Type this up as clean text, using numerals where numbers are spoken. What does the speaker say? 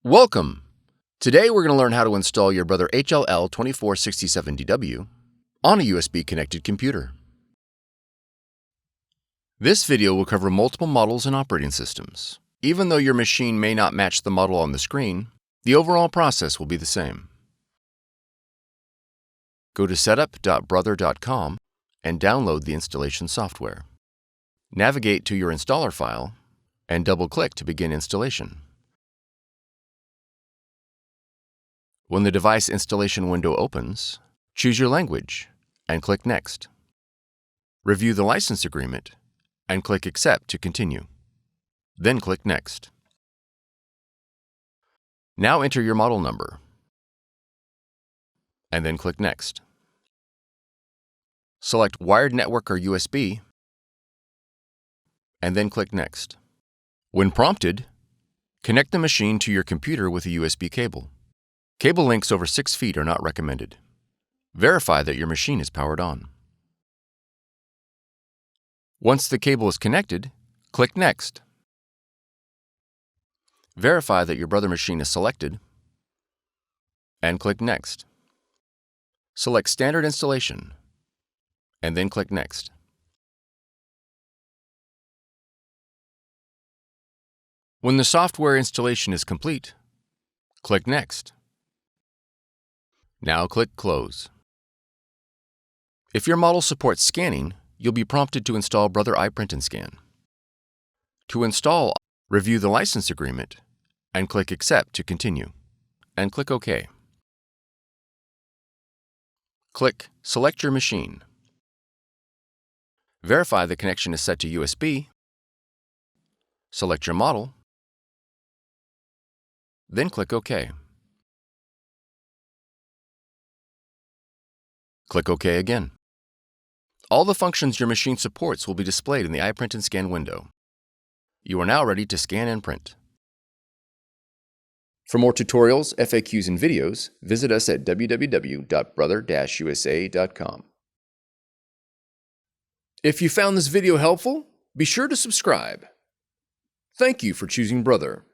Welcome! Today we're going to learn how to install your Brother HL-L2467DW on a USB-connected computer. This video will cover multiple models and operating systems. Even though your machine may not match the model on the screen, the overall process will be the same. Go to setup.brother.com and download the installation software. Navigate to your installer file and double-click to begin installation. When the device installation window opens, choose your language and click Next. Review the license agreement and click Accept to continue. Then click Next. Now enter your model number and then click Next. Select Wired Network or USB and then click Next. When prompted, connect the machine to your computer with a USB cable. Cable lengths over 6 feet are not recommended. Verify that your machine is powered on. Once the cable is connected, click Next. Verify that your Brother machine is selected and click Next. Select Standard Installation and then click Next. When the software installation is complete, click Next. Now click Close. If your model supports scanning, you'll be prompted to install Brother iPrint&Scan. To install, review the license agreement and click Accept to continue, and click OK. Click Select your machine. Verify the connection is set to USB. Select your model, then click OK. Click OK again. All the functions your machine supports will be displayed in the iPrint&Scan window. You are now ready to scan and print. For more tutorials, FAQs, and videos, visit us at www.brother-usa.com. If you found this video helpful, be sure to subscribe. Thank you for choosing Brother.